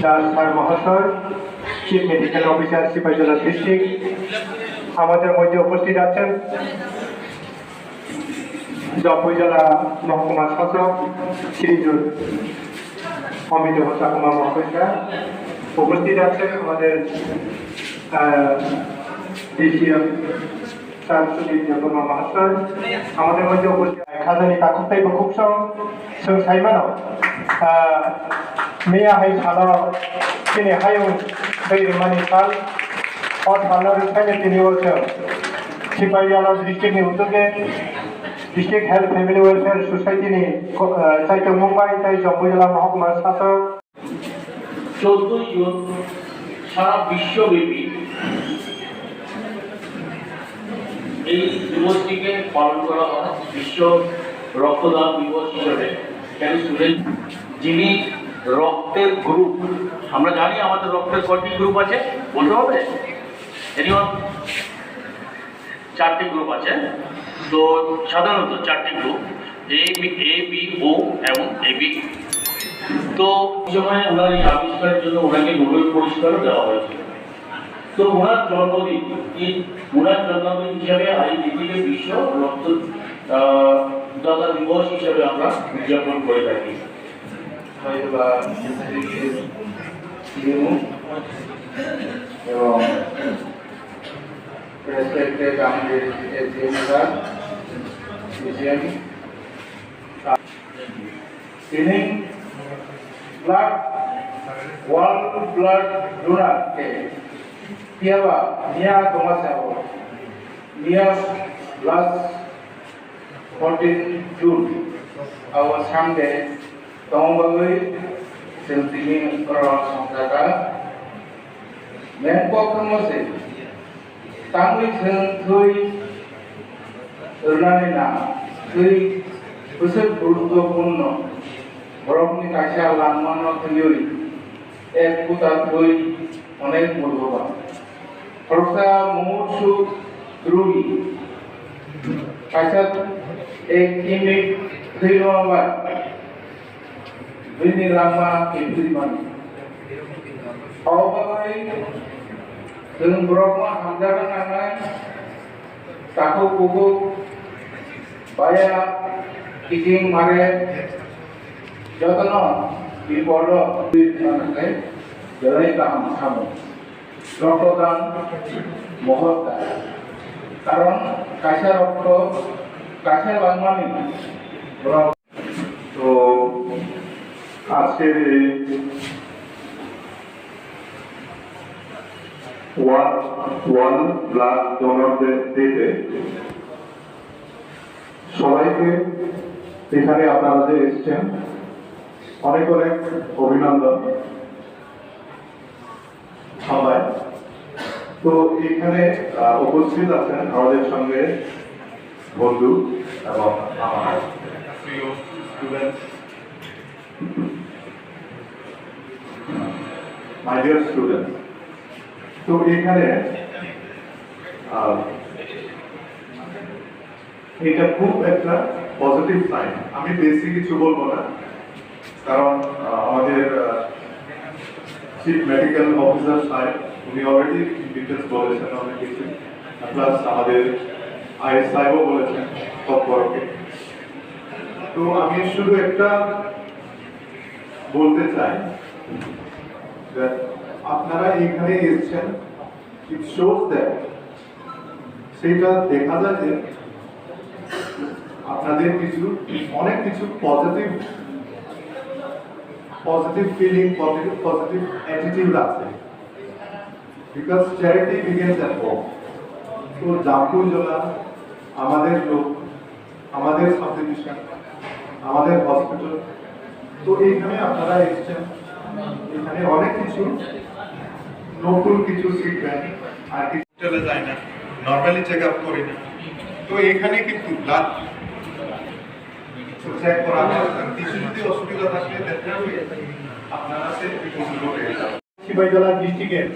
Das sir মহাশয়, chief medical officer Sepahijala district, আমাদের মধ্যে উপস্থিত আছেন জয়পুর জেলা মহকুমা শাসক শ্রীযুত অমিত হসাকুমা মহাশয়, উপস্থিত আছেন আমাদের ডিসিএম শামসুদ্দিন মহাশয়, আমাদের মধ্যে উপস্থিত খাজানি কাকুতাই বকুকসং जों साइमानाव मैयाहाय सानाव दिनैहाय दैमानि सान और सानाव रिखायनो दिनैवारजों सिपाहीजला डिस्ट्रिक्टनि उद्योगे डिस्ट्रिक्ट हेल्थ फैमिली वेलफेयर सोसाइटिनि जायखौ मुंबाइ जाय जयपुर জেলা মহকুমা শাসক 14 জুন সারা বিশ্বব্যাপী এই দিবসটিকে পালন করা হয় বিশ্ব রক্তদান দিবস হিসেবে। কেন স্টুডেন্ট যিনি রক্তের গ্রুপ, আমরা জানি আমাদের রক্তের কয়টি গ্রুপ আছে বলতে হবে? এনিওয়ান? 4টি গ্রুপ আছে। তো সাধারণত 4টি গ্রুপ, এ বি ও এবং এবি। তো সময় ওনার এই আবিষ্কারের জন্য ওনাকে নোবেল পুরস্কারও দেওয়া হয়েছিল। তো ওনার জন্মদিন হিসাবে এই দিনটিকে বিশ্ব রক্তদাতা দিবস হিসাবে আমরা উদযাপন করে থাকি। এবং রেসপেক্টেড আমাদের তিনি world blood donor Tiaba, Nia Tomasavo, Nia last 14 June, our Sunday, Tombawi, Sentini Koran Sangaka, Menpok Mose, Tangi Sentui, Urnanina, Tui, Pusat Urto Puno, Borokni Kasha Lamano Tuyuri, Ek Putatui, অনেক মূল্যবান খরচা মুমূর্ষু রোগী কাছাত এক unit থৈরমাবার দুইনি Lama কেন্দ্রিমানি অবাগৈ जों ब्रह्म हामजानो नांनाय ताखौ कुगु बाया किजिं मारे যতন বিপদ নাথাকে জয় কাম খাম রক্তদান মহৎ দায় কারণ কাঁচা রক্ত কাছে বাংমানি। তো আজকের ওয়ার্ল্ড ব্লাড ডোনার ডেতে সবাইকে এখানে আপনারা যে এসেছেন অনেক অনেক অভিনন্দন সবাই। তো এখানে উপস্থিত আছেন আমাদের সঙ্গে বন্ধু এবং আমার প্রিয় স্টুডেন্ট, মাই ডিয়ার স্টুডেন্ট। তো এখানে এটা খুব একটা পজিটিভ সাইন। আমি বেশি কিছু বলবো না, কারণ আমাদের চিফ মেডিকেল অফিসার সাহেব উনি অলরেডি ডিটেলস বলেছেন অনেক কিছু, প্লাস আমাদের আইএস সাহেবও বলেছেন সম্পর্কে। তো আমি শুধু একটা বলতে চাই যে আপনারা এখানে এসেছেন, ইট শোজ দ্যাট, সেটা দেখা যায় যে আপনাদের কিছু অনেক কিছু পজিটিভ feeling, positive attitude আছে, because charity begins at home. তো জামপুর জেলা আমাদের লোক, আমাদের সাবডিভিশন, আমাদের হসপিটাল, তো এইখানে আপনারা এসেছেন, এখানে অনেক কিছু নতুন কিছু শিখবেন। আর কিছু চলে যায় না, নর্মালি চেক আপ করি না, তো এখানে কিন্তু ব্লাড চেক করা হয়। কিছু যদি অসুবিধা থাকলে আপনারা সিপাহীজলা ডিস্ট্রিক্টের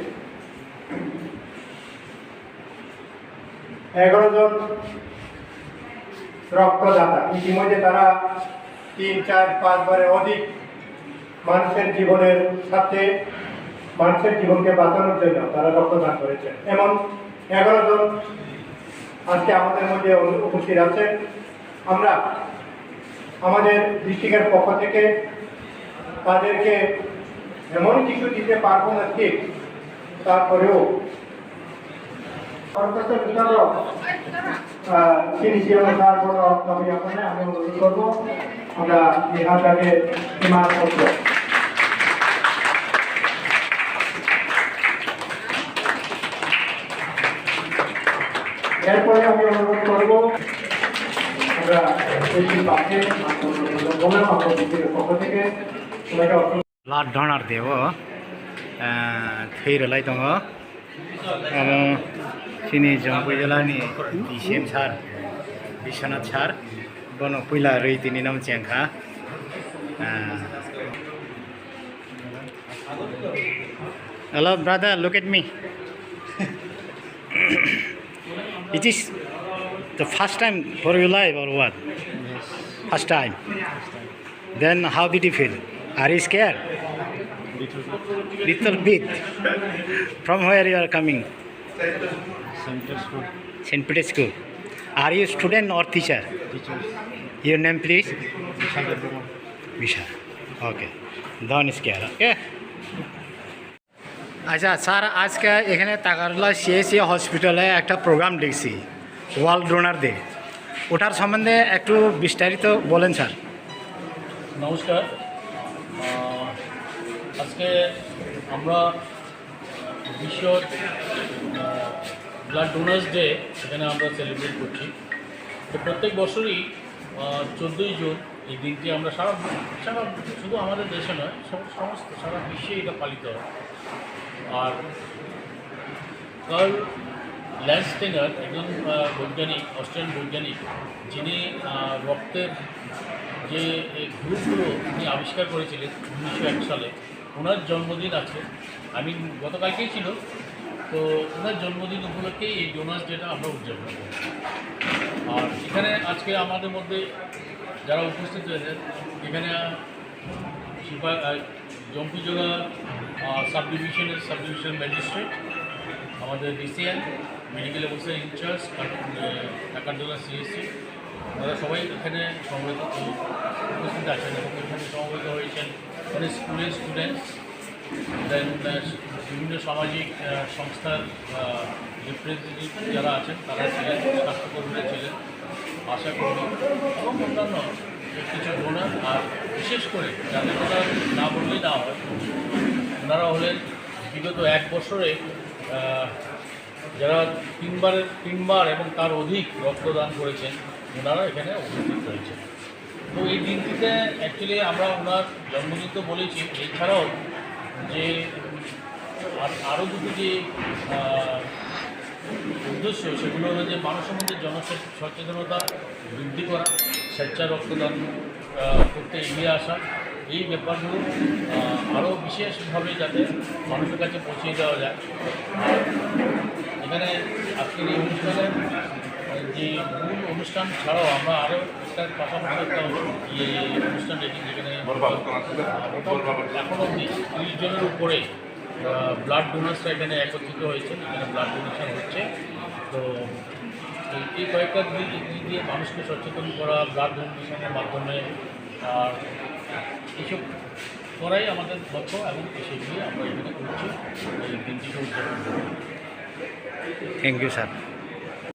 11 জন রক্তদাতা, ইতিমধ্যে তারা 3, 4, 5 বারের অধিক মানুষের জীবনের সাথে মানুষের জীবনকে বাঁচানোর জন্য তারা রক্তদান করেছেন। এমন 11 জন আজকে আমাদের মধ্যে উপস্থিত আছেন। আমরা আমাদের ডিস্ট্রিক্টের পক্ষ থেকে তাদেরকে এমন কিছু দিতে পারবো না ঠিক, তারপরেও আমি অনুরোধ করবো আমরা এই হাতটাকে ইমারত করবো। এরপরে আমি অনুরোধ করবো আমরা এই পাশে পক্ষ থেকে সবাইকে ब्लाड डोनर दे हो थैरलाय दङ अब सिनि जम्पै जिल्लानि डिसिएम सार बिश्वनाथ सार बनो पहिला रैतिनि नाम च्याङ्खा hello brother look at me it is the first time for your life or what? Yes. First time. Then how did you feel? Are you scared? Little bit. From where you are coming? St. Peter's School. Are you student or teacher? Teacher. Your name please? Vishal. Okay. Don't scare. Okay. আচ্ছা sir আজকে এখানে টাকারলা CSC হসপিটালে একটা programme দেখছি world donor day, ওটার সম্বন্ধে একটু বিস্তারিত বলেন স্যার। নমস্কার। আজকে আমরা বিশ্ব ব্লাড ডোনার্স ডে এখানে আমরা সেলিব্রেট করছি। তো প্রত্যেক বছরই 14ই জুন এই দিনটি আমরা সারা শুধু আমাদের দেশে নয় সমস্ত সারা বিশ্বে এটা পালিত হয়। আর কার্ল ল্যান্ডস্টেনার একজন বৈজ্ঞানিক, অস্ট্রিয়ান বৈজ্ঞানিক, যিনি রক্তের যে গ্রুপগুলো তিনি আবিষ্কার করেছিলেন 1901 সালে। ওনার জন্মদিন আছে, আমি গতকালকেই ছিল, তো ওনার জন্মদিন উপলক্ষেই এই ডোনার্স ডেটা আমরা উদযাপন করি। আর এখানে আজকে আমাদের মধ্যে যারা উপস্থিত হয়েছেন, এখানে জম্পুজোড়া সাব ডিভিশন ম্যাজিস্ট্রেট, আমাদের ডিসিএন, মেডিকেল অফিসার ইনচার্জ, টাকারডোলা সিএসসি, ওনারা সবাই এখানে সমবেত উপস্থিত আছেন এবং এখানে সমবেত হয়েছেন অনেক স্কুলের স্টুডেন্টস, দেন বিভিন্ন সামাজিক সংস্থার রিপ্রেজেন্টেটিভ যারা আছেন তারা ছিলেন, স্বাস্থ্যকর্মীরা ছিলেন, আশাকর্মী এবং অন্যান্য কিছু ডোনার। আর বিশেষ করে যাদের কথা না বললেই না হয়, ওনারা হলেন বিগত 1 বছরে যারা তিনবার এবং তার অধিক রক্তদান করেছেন, ওনারা এখানে উপস্থিত হয়েছেন। তো এই দিনটিতে অ্যাকচুয়ালি আমরা ওনার জন্মদিন তো বলেছি, এছাড়াও যে আরও দুটো যে উদ্দেশ্য, সেগুলো হলো যে মানুষের মধ্যে জনসচেতনতা বৃদ্ধি করা, স্বেচ্ছা রক্তদান করতে এগিয়ে আসা, এই ব্যাপারগুলো আরও বিশেষভাবে যাতে মানুষের কাছে পৌঁছে দেওয়া যায়। এখানে আজকের এই অনুষ্ঠানের যে মূল অনুষ্ঠান ছাড়াও আমরা আরও একটার পাশাপাশি একটা অনুষ্ঠান রেখেছি, যেখানে এখন অবধি 30 জনের উপরে ব্লাড ডোনার্সরা এখানে একত্রিত হয়েছে, এখানে ব্লাড ডোনেশন হচ্ছে। তো এই কয়েকটা দিক দিয়ে মানুষকে সচেতন করা, ব্লাড ডোনেশনের মাধ্যমে, আর এইসব করাই আমাদের লক্ষ্য এবং সেগুলি আমরা এখানে করছি এই দিনটিকে উদযাপন করছি। Thank you sir.